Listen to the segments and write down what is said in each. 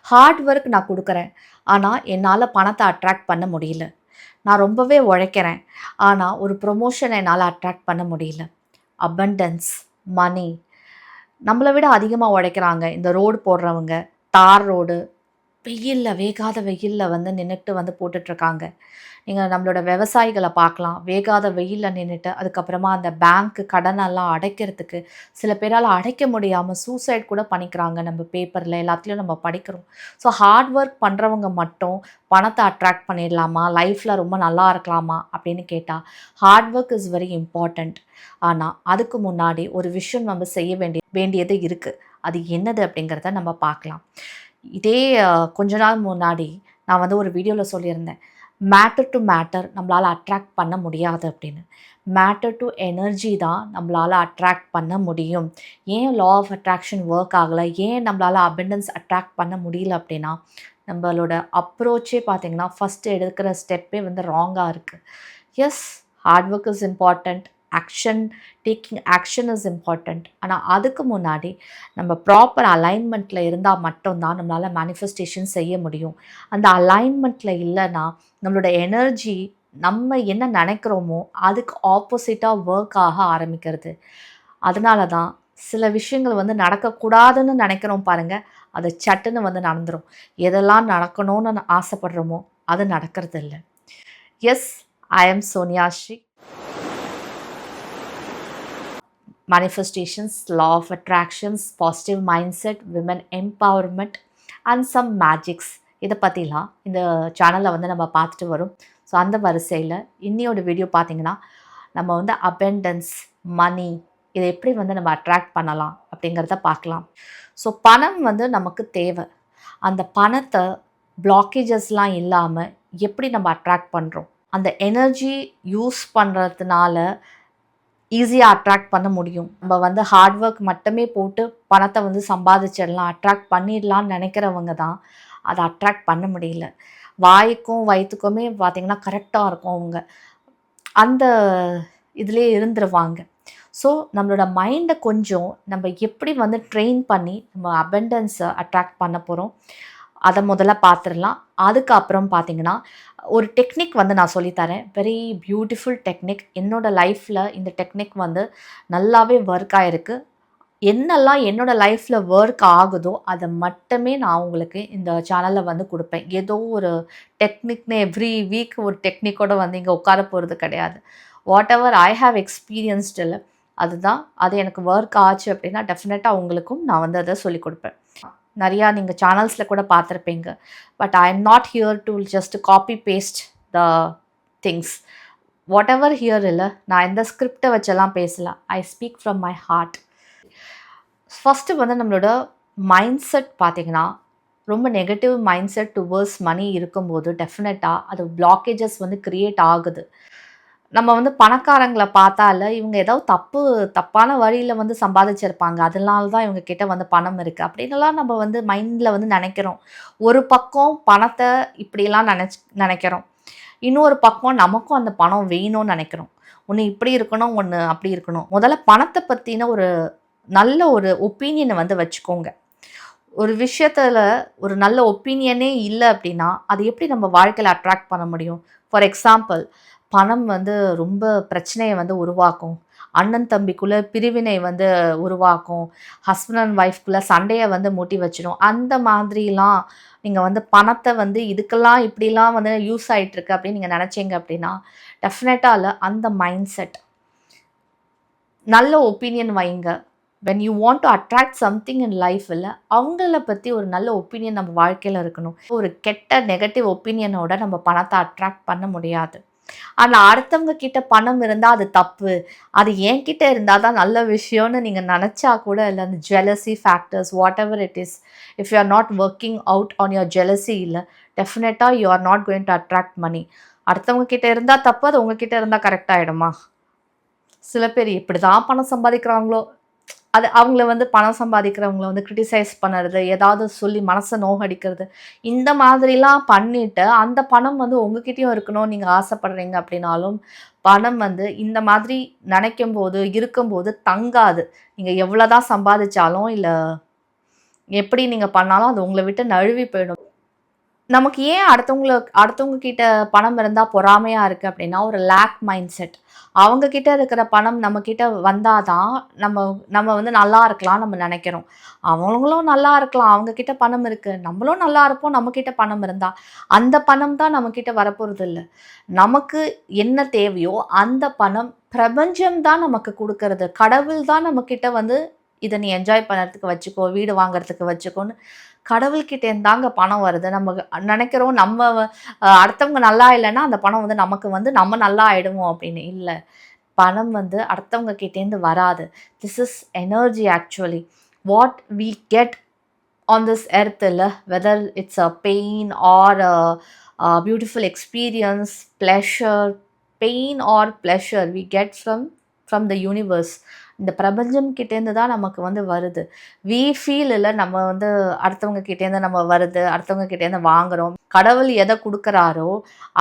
Hard work நான் குடுக்குறேன். ஆனா, என்னால பணத்த அட்ராக்ட் பண்ண முடியல. நான் ரொம்பவே உழைக்கிறேன். ஆனா, ஒரு ப்ரமோஷன என்னால அட்ராக்ட் பண்ண முடியல. அபண்டன்ஸ், மனி நம்மள விட அதிகமா உழைக்கிறாங்க. இந்த ரோடு போடுறவங்க, தார் ரோடு, வெயில்ல வேகாத வெயில்ல வந்து நின்னுட்டு வந்து போட்டுட்ருக்காங்க. நீங்க நம்மளோட விவசாயிகள பார்க்கலாம். வேகாத வெயில்ல நின்னுட்டு, அதுக்கப்புறமா அந்த பேங்க் கடனெல்லாம் அடைக்கிறதுக்கு சில பேரால அடைக்க முடியாம சூசைட் கூட பண்ணிக்கிறாங்க. நம்ம பேப்பர்ல எல்லாத்துலயும் நம்ம படிக்கிறோம். ஸோ ஹார்ட் ஒர்க் பண்றவங்க மட்டும் பணத்த அட்ராக்ட் பண்ணிடலாமா? லைஃப்ல ரொம்ப நல்லா இருக்கலாமா? அப்படின்னு கேட்டா, heart work is very important. ஆனா, அதுக்கு முன்னாடி ஒரு விஷயம் நம்ம செய்ய வேண்டியது இருக்கு. அது என்னது அப்படிங்கிறத நம்ம பார்க்கலாம். இதே கொஞ்ச நாள் முன்னாடி நான் வந்து ஒரு வீடியோல சொல்லியிருந்தேன். மேட்டர் டூ மேட்டர் நம்மளால அட்ராக்ட் பண்ண முடியாது அப்படின்னு. மேட்டர் டூ எனர்ஜி தான் நம்மளால அட்ராக்ட் பண்ண முடியும். ஏன் லா ஆஃப் அட்ராக்ஷன் ஒர்க் ஆகல? ஏன் நம்மளால அபண்டன்ஸ் அட்ராக்ட் பண்ண முடியல அப்படின்னா, நம்மளோட அப்ரோச்சே பார்த்தீங்கன்னா, ஃபர்ஸ்ட் எடுக்கிற ஸ்டெப்பே வந்து ராங்கா இருக்கு. Yes, hard work is important. Action taking action is important. ஆனா, அதுக்கு முன்னாடி நம்ம ப்ராப்பர் அலைன்மெண்ட்ல இருந்தா மட்டும் தான் நம்மளால மேனிஃபெஸ்டேஷன் செய்ய முடியும். அந்த அலைன்மெண்ட்ல இல்லன்னா, நம்மளோட எனர்ஜி நம்ம என்ன நெனைக்கிறோமோ, அதுக்கு ஆப்போசிட்டா ஒர்க் ஆக ஆரம்பிக்கிறது. அதனால தான் சில விஷயங்கள் வந்து நடக்கக்கூடாதுன்னு நெனைக்கிறோம் பாருங்க, அது சட்டுன்னு வந்து நடந்துரும். எதெல்லாம் நடக்கணும்னு ஆசைப்படுறோமோ, அது நடக்கறதில்ல. Yes, I am Sonia Sri. Manifestations, law of attractions, positive mindset, women empowerment and some magics. இதை பற்றிலாம் இந்த சேனலில் வந்து நம்ம பார்த்துட்டு வரும். ஸோ அந்த வரிசையில் இன்னியோட வீடியோ பார்த்தீங்கன்னா, நம்ம வந்து அபெண்டன்ஸ், மனி இதை எப்படி வந்து நம்ம அட்ராக்ட் பண்ணலாம் அப்படிங்கிறத பார்க்கலாம். ஸோ பணம் வந்து நமக்கு தேவை. அந்த பணத்தை பிளாக்கேஜஸ்லாம் இல்லாமல் எப்படி நம்ம அட்ராக்ட் பண்ணுறோம், அந்த எனர்ஜி யூஸ் பண்ணுறதுனால ஈஸியாக அட்ராக்ட் பண்ண முடியும். நம்ம வந்து ஹார்ட் ஒர்க் மட்டுமே போட்டு பணத்தை வந்து சம்பாதிச்சிடலாம், அட்ராக்ட் பண்ணிடலான்னு நினைக்கிறவங்க தான் அதை அட்ராக்ட் பண்ண முடியல. வாய்க்கும் வயிற்றுக்குமே பார்த்திங்கன்னா கரெக்டாக இருக்கும் அவங்க. அந்த இதிலே இருந்துருவாங்க. ஸோ நம்மளோட மைண்டை கொஞ்சம் நம்ம எப்படி வந்து ட்ரெயின் பண்ணி நம்ம அபண்டன்ஸை அட்ராக்ட் பண்ண போகிறோம், அதை முதல்ல பார்த்துடலாம். அதுக்கப்புறம் பார்த்திங்கன்னா ஒரு டெக்னிக் வந்து நான் சொல்லித்தரேன். Very beautiful technique. என்னோடய லைஃப்பில் இந்த டெக்னிக் வந்து நல்லாவே ஒர்க் ஆகிருக்கு. என்னெல்லாம் என்னோடய லைஃப்பில் ஒர்க் ஆகுதோ அதை மட்டுமே நான் உங்களுக்கு இந்த சேனலில் வந்து கொடுப்பேன். ஏதோ ஒரு டெக்னிக்னு எவ்ரி வீக் ஒரு டெக்னிக்கோடு வந்து இங்கே உட்கார போகிறது கிடையாது. வாட் எவர் ஐ ஹாவ் எக்ஸ்பீரியன்ஸ்டில் அதுதான். அது எனக்கு ஒர்க் ஆச்சு அப்படின்னா டெஃபினட்டாக உங்களுக்கும் நான் வந்து அதை சொல்லிக் கொடுப்பேன். நிறையா நீங்கள் சேனல்ஸில் கூட பார்த்துருப்பீங்க. But I am not here to just copy paste the things. Whatever here இல்லை, நான் எந்த ஸ்கிரிப்டை வச்செல்லாம் பேசல. I speak from my heart. First வந்து நம்மளோட மைண்ட் செட் பார்த்திங்கன்னா, ரொம்ப negative mind set towards money இருக்கும்போது டெஃபினட்டாக அது பிளாக்கேஜஸ் வந்து க்ரியேட் ஆகுது. நம்ம வந்து பணக்காரங்களை பார்த்தால இவங்க ஏதோ தப்பான வழியில் வந்து சம்பாதிச்சிருப்பாங்க, அதனால தான் இவங்க கிட்ட வந்து பணம் இருக்குது அப்படின்லாம் நம்ம வந்து மைண்டில் வந்து நினைக்கிறோம். ஒரு பக்கம் பணத்தை இப்படிலாம் நினைக்கிறோம். இன்னொரு பக்கம் நமக்கும் அந்த பணம் வேணும்னு நினைக்கிறோம். ஒன்று இப்படி இருக்கணும், ஒன்று அப்படி இருக்கணும். முதல்ல பணத்தை பற்றின ஒரு நல்ல ஒரு ஒப்பீனியனை வந்து வச்சுக்கோங்க. ஒரு விஷயத்தில் ஒரு நல்ல ஒப்பீனியனே இல்லை அப்படின்னா அது எப்படி நம்ம வாழ்க்கையில் அட்ராக்ட் பண்ண முடியும்? ஃபார் எக்ஸாம்பிள், பணம் வந்து ரொம்ப பிரச்சனையை வந்து உருவாக்கும். அண்ணன் தம்பிக்குள்ளே பிரிவினை வந்து உருவாக்கும். ஹஸ்பண்ட் அண்ட் ஒய்ஃப்குள்ளே சண்டையை வந்து மூட்டி வச்சிடும். அந்த மாதிரிலாம் நீங்கள் வந்து பணத்தை வந்து இதுக்கெல்லாம் இப்படிலாம் வந்து யூஸ் ஆகிட்டுருக்கு அப்படின்னு நீங்கள் நினச்சிங்க அப்படின்னா டெஃபினட்டாக அந்த மைண்ட் செட். நல்ல ஒப்பீனியன் வைங்க. When you want to attract something in life இல்லை, அவங்கள பற்றி ஒரு நல்ல ஒப்பீனியன் நம்ம வாழ்க்கையில் இருக்கணும். ஒரு கெட்ட நெகட்டிவ் ஒப்பீனியனோட நம்ம பணத்தை அட்ராக்ட் பண்ண முடியாது. ஆனால் அடுத்தவங்க கிட்ட பணம் இருந்தால் அது தப்பு, அது என்கிட்ட இருந்தால் தான் நல்ல விஷயம்னு நீங்கள் நினச்சா கூட இல்லை. அந்த jealousy factors what ever it is, if you are not working out on your jealousy இல்லை, டெஃபினட்டாக you are not going to attract money. அடுத்தவங்க கிட்ட இருந்தால் தப்பு, அது உங்ககிட்ட இருந்தால் கரெக்டாகிடுமா? சில பேர் இப்படி தான் பணம் சம்பாதிக்கிறாங்களோ, அது அவங்கள வந்து பணம் சம்பாதிக்கிறவங்கள வந்து கிரிட்டிசைஸ் பண்ணுறது, ஏதாவது சொல்லி மனசை நோகடிக்கிறது, இந்த மாதிரிலாம் பண்ணிவிட்டு அந்த பணம் வந்து உங்ககிட்டயும் இருக்கணும்னு நீங்கள் ஆசைப்படுறீங்க அப்படின்னாலும் பணம் வந்து இந்த மாதிரி நினைக்கும் போது இருக்கும்போது தங்காது. நீங்கள் எவ்வளோ தான் சம்பாதிச்சாலும் இல்லை, எப்படி நீங்கள் பண்ணாலும் அது உங்களை விட்டு நழுவி போயிடும். நமக்கு ஏன் அடுத்தவங்க கிட்ட பணம் இருந்தால் பொறாமையாக இருக்குது அப்படின்னா, ஒரு லேக் மைண்ட் செட். அவங்க கிட்ட இருக்கிற பணம் நம்ம கிட்ட வந்தால் தான் நம்ம நம்ம வந்து நல்லா இருக்கலாம் நம்ம நினைக்கிறோம். அவங்களும் நல்லா இருக்கலாம், அவங்க கிட்ட பணம் இருக்குது, நம்மளும் நல்லா இருப்போம் நம்ம கிட்ட பணம் இருந்தால். அந்த பணம் தான் நம்ம கிட்ட வரப்போகிறது இல்லை. நமக்கு என்ன தேவையோ அந்த பணம் பிரபஞ்சம் தான் நமக்கு கொடுக்கறது. கடவுள் தான் நம்மக்கிட்ட வந்து இதை நீ என்ஜாய் பண்ணுறதுக்கு வச்சுக்கோ, வீடு வாங்குறதுக்கு வச்சுக்கோன்னு கடவுள்கிட்டேருந்து தாங்க பணம் வருது. நம்ம நினைக்கிறோம் நம்ம அடுத்தவங்க நல்லா இல்லைன்னா அந்த பணம் வந்து நமக்கு வந்து நம்ம நல்லா ஆயிடுவோம் அப்படின்னு. இல்லை, பணம் வந்து அடுத்தவங்க கிட்டேருந்து வராது. This is energy actually. What we get on this earth இல்லை, whether it's a pain or beautiful experience, pleasure, pain or pleasure we get from the universe. இந்த பிரபஞ்சம் கிட்டேருந்து தான் நமக்கு வந்து வருது. வி ஃபீல் இல்லை நம்ம வந்து அடுத்தவங்க கிட்டேருந்து நம்ம வருது, அடுத்தவங்க கிட்டேருந்து வாங்குகிறோம். கடவுள் எதை கொடுக்குறாரோ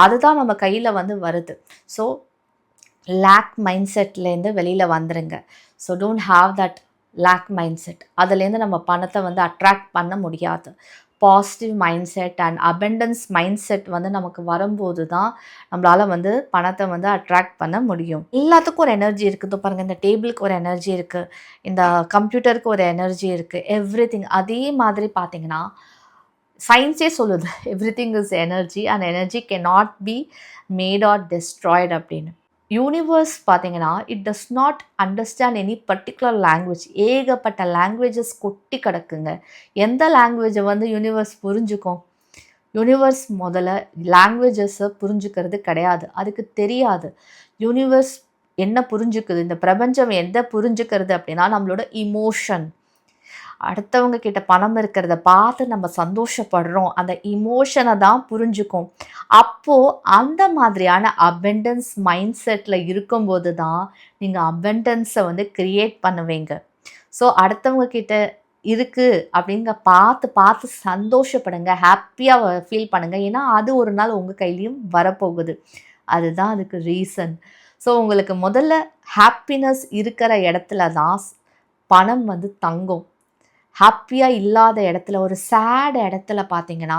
அதுதான் நம்ம கையில் வந்து வருது. ஸோ லேக் மைண்ட் செட்லேருந்து வெளியில் வந்துடுங்க. So don't have that lack mind set. அதுலேருந்து நம்ம பணத்தை வந்து அட்ராக்ட் பண்ண முடியாது. Positive mind set and abundance mind set வந்து நமக்கு வரும்போது தான் நம்மளால் வந்து பணத்தை வந்து அட்ராக்ட் பண்ண முடியும். எல்லாத்துக்கும் ஒரு எனர்ஜி இருக்குது பாருங்கள். இந்த டேபிளுக்கு ஒரு எனர்ஜி இருக்குது, இந்த கம்ப்யூட்டருக்கு ஒரு எனர்ஜி இருக்குது, எவ்ரிதிங். அதே மாதிரி பார்த்தீங்கன்னா சயின்ஸே சொல்லுது everything is energy and energy can not be made or destroyed அப்படின்னு. யூனிவர்ஸ் பார்த்தீங்கன்னா it does not understand any particular language. ஏகப்பட்ட லாங்குவேஜஸ் கொட்டி கிடக்குங்க. எந்த லாங்குவேஜை வந்து யூனிவர்ஸ் புரிஞ்சுக்கும்? யூனிவர்ஸ் முதல்ல லாங்குவேஜஸை புரிஞ்சுக்கிறது கிடையாது, அதுக்கு தெரியாது. யூனிவர்ஸ் என்ன புரிஞ்சுக்குது, இந்த பிரபஞ்சம் எதை புரிஞ்சுக்கிறது அப்படின்னா நம்மளோட இமோஷன். அடுத்தவங்க கிட்ட பணம் இருக்கிறத பார்த்து நம்ம சந்தோஷப்படுறோம், அந்த இமோஷனை தான் புரிஞ்சுக்கும். அப்போது அந்த மாதிரியான அபெண்டன்ஸ் மைண்ட் செட்டில் இருக்கும்போது தான் நீங்கள் அபெண்டன்ஸை வந்து க்ரியேட் பண்ணுவீங்க. ஸோ அடுத்தவங்க கிட்ட இருக்குது அப்படிங்க பார்த்து பார்த்து சந்தோஷப்படுங்க, ஹாப்பியாக ஃபீல் பண்ணுங்கள். ஏன்னா அது ஒரு நாள் உங்கள் கையிலையும் வரப்போகுது. அதுதான் அதுக்கு ரீசன். ஸோ உங்களுக்கு முதல்ல ஹாப்பினஸ் இருக்கிற இடத்துல தான் பணம் வந்து தங்கும். ஹாப்பியாக இல்லாத இடத்துல, ஒரு சேட் இடத்துல பார்த்தீங்கன்னா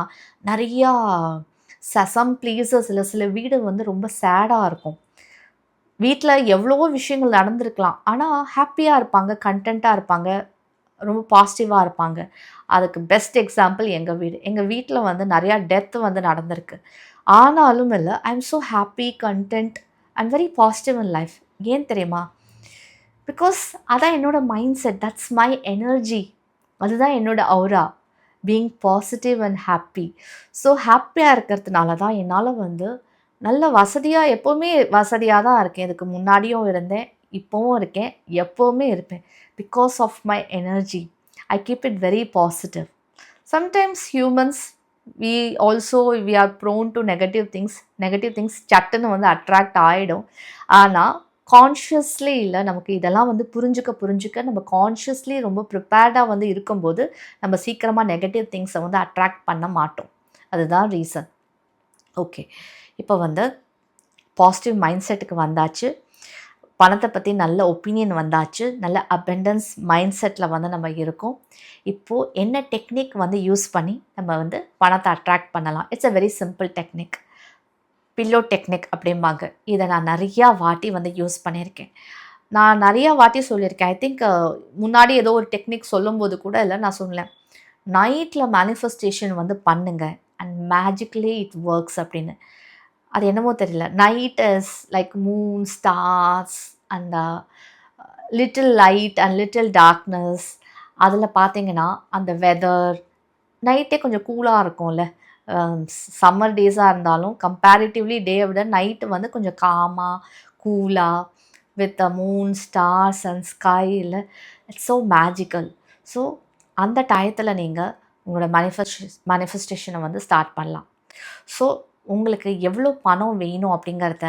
நிறையா சம் பிளேசஸில் சில வீடு வந்து ரொம்ப சேடாக இருக்கும். வீட்டில் எவ்வளவோ விஷயங்கள் நடந்திருக்கலாம், ஆனால் ஹாப்பியாக இருப்பாங்க, கண்டென்ட்டாக இருப்பாங்க, ரொம்ப பாசிட்டிவாக இருப்பாங்க. அதுக்கு பெஸ்ட் எக்ஸாம்பிள் எங்கள் வீடு. எங்கள் வீட்டில் வந்து நிறையா டெத் வந்து நடந்திருக்கு. ஆனாலும் இல்லை, I am so happy, content and very positive in life. ஏன் தெரியுமா? பிகாஸ் அதான் என்னோடய mindset, that's my energy. அதுதான் என்னோடய aura, being positive and happy. So ஹாப்பியாக இருக்கிறதுனால தான் என்னால் வந்து நல்ல வசதியாக, எப்போவுமே வசதியாக தான் இருக்கேன். இதுக்கு முன்னாடியும் இருந்தேன், இப்போவும் இருக்கேன், எப்போவுமே இருப்பேன். Because of my energy. I keep it very positive. Sometimes humans we also we are prone to negative things சட்டுன்னு வந்து அட்ராக்ட் ஆகிடும். ஆனால் கான்ஷியஸ்லி இல்லை, நமக்கு இதெல்லாம் வந்து புரிஞ்சுக்க நம்ம கான்ஷியஸ்லி ரொம்ப ப்ரிப்பேர்டாக வந்து இருக்கும்போது நம்ம சீக்கிரமாக நெகட்டிவ் திங்ஸை வந்து அட்ராக்ட் பண்ண மாட்டோம். அதுதான் ரீசன். ஓகே, இப்போ வந்து பாசிட்டிவ் மைண்ட் செட்டுக்கு வந்தாச்சு, பணத்தை பற்றி நல்ல ஒப்பீனியன் வந்தாச்சு, நல்ல அபெண்டன்ஸ் மைண்ட் செட்டில் வந்து நம்ம இருக்கோம். இப்போது என்ன டெக்னிக் வந்து யூஸ் பண்ணி நம்ம வந்து பணத்தை அட்ராக்ட் பண்ணலாம்? It's a very simple technique. Pillow technique அப்படிம்பாங்க. இதை நான் நிறையா வாட்டி வந்து யூஸ் பண்ணியிருக்கேன். நான் நிறையா வாட்டி சொல்லியிருக்கேன். ஐ திங்க் முன்னாடி ஏதோ ஒரு டெக்னிக் சொல்லும்போது கூட இல்லை, நான் சொன்னேன் நைட்டில் மேனிஃபெஸ்டேஷன் வந்து பண்ணுங்க அண்ட் மேஜிக்லி இட் ஒர்க்ஸ் அப்படின்னு. அது என்னமோ தெரியல, night is like Moon, stars and little light and little darkness. அதில் பார்த்தீங்கன்னா அந்த வெதர் நைட்டே கொஞ்சம் கூலாக இருக்கும்ல. சம்மர் டேஸாக இருந்தாலும் கம்பேரிட்டிவ்லி டேயை விட நைட்டு வந்து கொஞ்சம் காமாக, கூலாக, with the moon, stars and sky. இல்லை, இட்ஸ் ஸோ மேஜிக்கல். ஸோ அந்த டயத்தில் நீங்கள் உங்களோட மேனிஃபெஸ்டேஷனை வந்து ஸ்டார்ட் பண்ணலாம். ஸோ உங்களுக்கு எவ்வளோ பணம் வேணும் அப்படிங்கிறத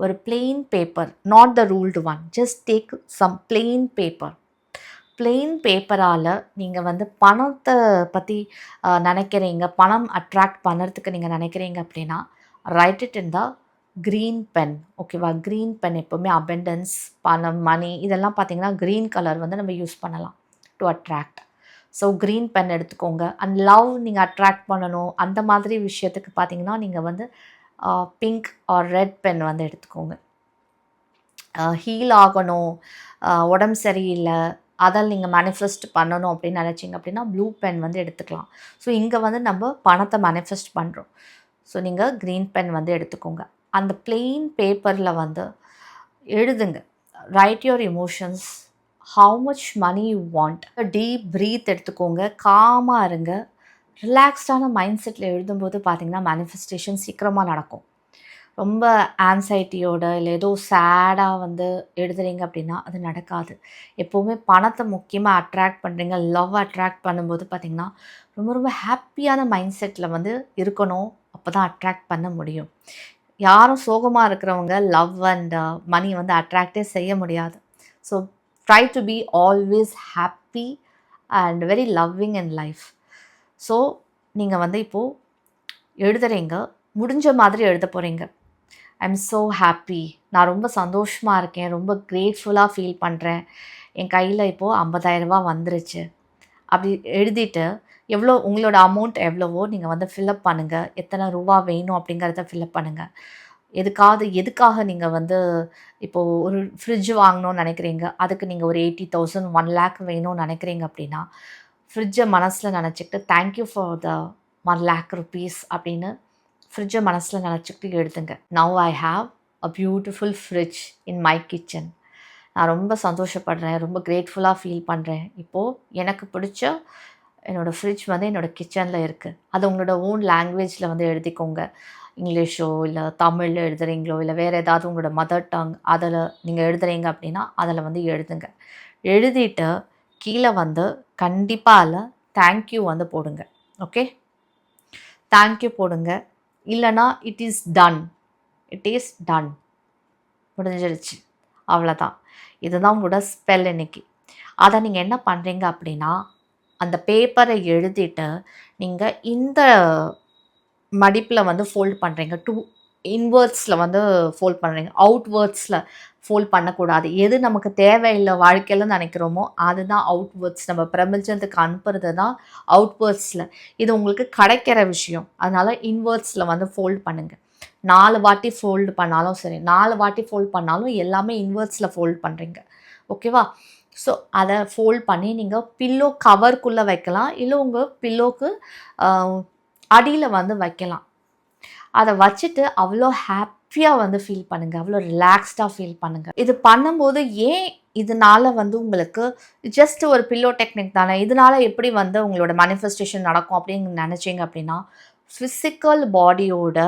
ஒரு plain paper, not the ruled one, just take some plain பேப்பரால் நீங்கள் வந்து பணத்தை பற்றி நினைக்கிறீங்க, பணம் அட்ராக்ட் பண்ணுறதுக்கு நீங்கள் நினைக்கிறீங்க அப்படின்னா write it in the green pen. ஓகேவா? க்ரீன் பென் எப்போவுமே அபெண்டன்ஸ், பணம், மணி இதெல்லாம் பார்த்தீங்கன்னா க்ரீன் கலர் வந்து நம்ம யூஸ் பண்ணலாம் to attract. So green pen எடுத்துக்கோங்க. அண்ட் லவ் நீங்கள் அட்ராக்ட் பண்ணணும் அந்த மாதிரி விஷயத்துக்கு பார்த்தீங்கன்னா நீங்கள் வந்து பிங்க் ஆர் ரெட் பென் வந்து எடுத்துக்கோங்க. ஹீல் ஆகணும், உடம்பு சரியில்லை, அதில் நீங்கள் மேனிஃபெஸ்ட் பண்ணணும் அப்படின்னு நினச்சிங்க அப்படின்னா ப்ளூ பென் வந்து எடுத்துக்கலாம். ஸோ இங்கே வந்து நம்ம பணத்தை மேனிஃபெஸ்ட் பண்ணுறோம். ஸோ நீங்கள் க்ரீன் பென் வந்து எடுத்துக்கோங்க. அந்த பிளெயின் பேப்பரில் வந்து எழுதுங்க. Write your emotions, how much money you want. Deep breath எடுத்துக்கோங்க, காமாக இருங்க. ரிலாக்ஸ்டான மைண்ட் செட்டில் எழுதும்போது பார்த்தீங்கன்னா மேனிஃபெஸ்டேஷன் சீக்கிரமாக நடக்கும். ரொம்ப ஆன்சைட்டியோட இல்லை ஏதோ சேடாக வந்து எழுதுறீங்க அப்படின்னா அது நடக்காது. எப்போவுமே பணத்தை முக்கியமாக அட்ராக்ட் பண்ணுறீங்க, லவ் அட்ராக்ட் பண்ணும்போது பார்த்திங்கன்னா ரொம்ப ரொம்ப ஹாப்பியான மைண்ட் செட்டில் வந்து இருக்கணும். அப்போ தான் அட்ராக்ட் பண்ண முடியும். யாரும் சோகமாக இருக்கிறவங்க லவ் அண்ட் மணி வந்து அட்ராக்டே செய்ய முடியாது. So try to be always happy and very loving in life. So நீங்கள் வந்து இப்போது எழுதுறீங்க, முடிஞ்ச மாதிரி எழுத போகிறீங்க. ஐ எம் ஸோ ஹாப்பி, நான் ரொம்ப சந்தோஷமாக இருக்கேன், ரொம்ப கிரேட்ஃபுல்லாக ஃபீல் பண்ணுறேன், என் கையில் இப்போது 50,000 ரூபா வந்துருச்சு அப்படி எழுதிட்டு எவ்வளோ உங்களோட அமௌண்ட் எவ்வளவோ நீங்கள் வந்து ஃபில்அப் பண்ணுங்கள். எத்தனை ரூபா வேணும் அப்படிங்கிறத ஃபில்அப் பண்ணுங்கள். எதுக்காக நீங்கள் வந்து இப்போது ஒரு ஃப்ரிட்ஜ் வாங்கணும்னு நினைக்கிறீங்க, அதுக்கு நீங்கள் ஒரு 80,000 1 lakh வேணும்னு நினைக்கிறீங்க அப்படின்னா ஃப்ரிட்ஜை மனசில் நினச்சிக்கிட்டு thank you for the 1 lakh rupees அப்படின்னு ஃப்ரிட்ஜை மனசில் நினச்சிக்கிட்டு எழுதுங்க. Now I have a beautiful fridge in my kitchen. நான் ரொம்ப சந்தோஷப்படுறேன், ரொம்ப கிரேட்ஃபுல்லாக ஃபீல் பண்ணுறேன். இப்போது எனக்கு பிடிச்ச என்னோடய ஃப்ரிட்ஜ் வந்து என்னோடய கிச்சனில் இருக்குது. அது உங்களோட ஓன் லாங்குவேஜில் வந்து எழுதிக்கோங்க. இங்கிலீஷோ இல்லை தமிழில் எழுதுகிறீங்களோ இல்லை வேறு ஏதாவது உங்களோட மதர் டங் அதில் நீங்கள் எழுதுகிறீங்க அப்படின்னா அதில் வந்து எழுதுங்க. எழுதிட்டு கீழே வந்து கண்டிப்பாக அதில் தேங்க்யூ வந்து போடுங்க. ஓகே, தேங்க்யூ போடுங்க. இல்லைனா இட் இஸ் டன், முடிஞ்சிருச்சு, அவ்வளோதான். இதுதான் உங்களோட ஸ்பெல் இன்னைக்கு. அதை நீங்கள் என்ன பண்ணுறீங்க அப்படின்னா அந்த பேப்பரை எழுதிட்டு நீங்கள் இந்த மடிப்பில் வந்து ஃபோல்ட் பண்ணுறீங்க. இன்வேர்ட்ஸில் வந்து ஃபோல்ட் பண்ணுறீங்க, அவுட்வேர்ட்ஸில் ஃபோல்ட் பண்ணக்கூடாது. எது நமக்கு தேவையில்லை வாழ்க்கையில் நினைக்கிறோமோ அதுதான் அவுட்வேர்ட்ஸ். நம்ம பிரபஞ்சத்துக்கு அனுப்புறது தான் அவுட்வேர்ட்ஸில். இது உங்களுக்கு கிடைக்கிற விஷயம், அதனால் இன்வேர்ட்ஸில் வந்து ஃபோல்ட் பண்ணுங்கள். 4 வாட்டி ஃபோல்டு பண்ணாலும் சரி, 4 வாட்டி ஃபோல்ட் பண்ணாலும் எல்லாமே இன்வேர்ட்ஸில் ஃபோல்ட் பண்ணுறீங்க. ஓகேவா? ஸோ அதை ஃபோல்ட் பண்ணி நீங்கள் பில்லோ கவருக்குள்ளே வைக்கலாம், இல்லை உங்கள் பில்லோக்கு அடியில் வந்து வைக்கலாம். அதை வச்சுட்டு அவ்வளோ ஹாப்பியாக வந்து ஃபீல் பண்ணுங்கள், அவ்வளோ ரிலாக்ஸ்டாக ஃபீல் பண்ணுங்கள். இது பண்ணும்போது ஏன் இதனால் வந்து உங்களுக்கு ஜஸ்ட் ஒரு பில்லோ டெக்னிக் தானே, இதனால் எப்படி வந்து உங்களோட மேனிஃபெஸ்டேஷன் நடக்கும் அப்படின்னு நினச்சிங்க அப்படின்னா ஃபிசிக்கல் பாடியோட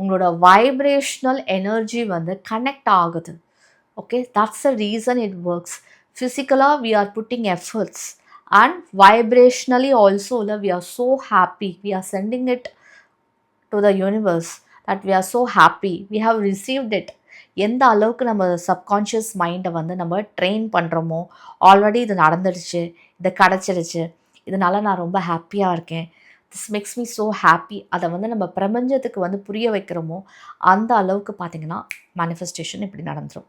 உங்களோட வைப்ரேஷ்னல் எனர்ஜி வந்து கனெக்ட் ஆகுது. Okay, that's the reason it works. ஃபிசிக்கலாக we are putting efforts and vibrationally also we are so happy, we are sending it to the universe that we are so happy, we have received it. எந்த அளவுக்கு நம்ம subconscious மைண்டை வந்து நம்ம train பண்ணுறோமோ, already இது நடந்துடுச்சு, இது கிடச்சிருச்சு, இதனால் நான் ரொம்ப ஹாப்பியாக இருக்கேன், this makes me so happy, அதை வந்து நம்ம பிரபஞ்சத்துக்கு வந்து புரிய வைக்கிறோமோ அந்த அளவுக்கு பார்த்திங்கன்னா மேனிஃபெஸ்டேஷன் இப்படி நடந்துடும்.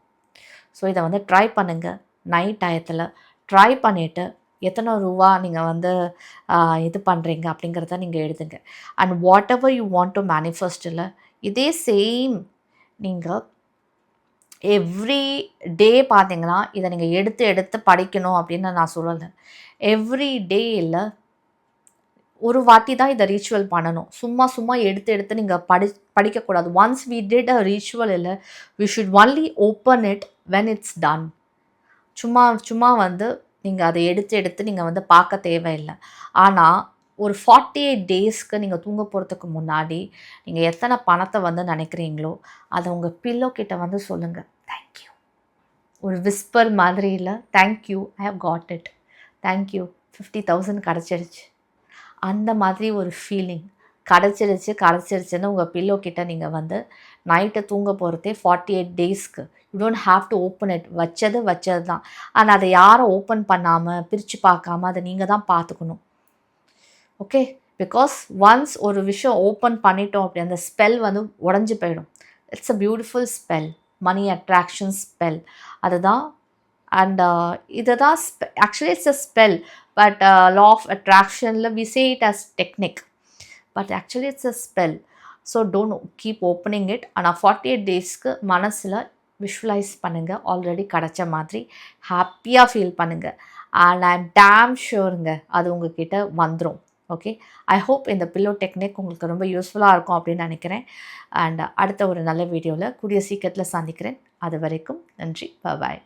ஸோ இதை வந்து ட்ரை பண்ணுங்கள். நைட் டயத்தில் ட்ரை பண்ணிவிட்டு எத்தனை ரூபா நீங்கள் வந்து இது பண்ணுறீங்க அப்படிங்கிறத நீங்கள் எழுதுங்க. And whatever you want to மேனிஃபெஸ்டில் இதே சேம் நீங்கள் எவ்ரி டே பார்த்தீங்கன்னா இதை நீங்கள் எடுத்து படிக்கணும் அப்படின்னு நான் சொல்லலை. எவ்ரி டே இல்லை, ஒரு வாட்டி தான் இதை ரீச்சுவல் பண்ணணும். சும்மா எடுத்து நீங்கள் படிக்கக்கூடாது. Once we did a ritual இல்லை, we should only open it when it's done. சும்மா வந்து நீங்கள் அதை எடுத்து நீங்கள் வந்து பார்க்க தேவையில்லை. ஆனால் ஒரு 48 டேஸ்க்கு நீங்கள் தூங்க போகிறதுக்கு முன்னாடி நீங்கள் எத்தனை பணத்தை வந்து நினைக்கிறீங்களோ அதை உங்கள் பில்லோ கிட்ட வந்து சொல்லுங்கள், தேங்க்யூ. ஒரு விஸ்பர் மாதிரி இல்லை, thank you, I have got it, thank you, 50,000 கிடச்சிருச்சு, அந்த மாதிரி ஒரு ஃபீலிங். கிடச்சிருச்சுன்னு உங்கள் பில்லோ கிட்ட நீங்கள் வந்து நைட்டு தூங்க போகிறதே 48 டேஸ்க்கு. You don't have to open it. வச்சது தான். ஆனால் அதை யாரும் ஓப்பன் பண்ணாமல் பிரித்து பார்க்காம அதை நீங்கள் தான் பார்த்துக்கணும். ஓகே, பிகாஸ் ஒன்ஸ் ஒரு விஷயம் ஓப்பன் பண்ணிட்டோம் அப்படி அந்த ஸ்பெல் வந்து உடஞ்சி போயிடும். It's a beautiful spell, money attraction spell. அதுதான் அண்ட் இதை தான் actually it's a spell, but law of அட்ராக்ஷனில் we say it as technique, but actually it's a spell. So don't keep opening it. ஆனால் 48 டேஸ்க்கு மனசில் விஷுவலைஸ் பண்ணுங்கள், already கிடச்ச மாதிரி ஹாப்பியாக ஃபீல் பண்ணுங்கள். அண்ட் ஐ எம் டேம் ஷூருங்க அது உங்ககிட்ட வந்துடும். ஓகே, ஐ ஹோப் இந்த பில்லோ டெக்னிக் உங்களுக்கு ரொம்ப யூஸ்ஃபுல்லாக இருக்கும் அப்படின்னு நினைக்கிறேன். அண்ட் அடுத்த ஒரு நல்ல வீடியோவில் கூடிய சீக்கிரத்தில் சந்திக்கிறேன். அது வரைக்கும் நன்றி, பாய்.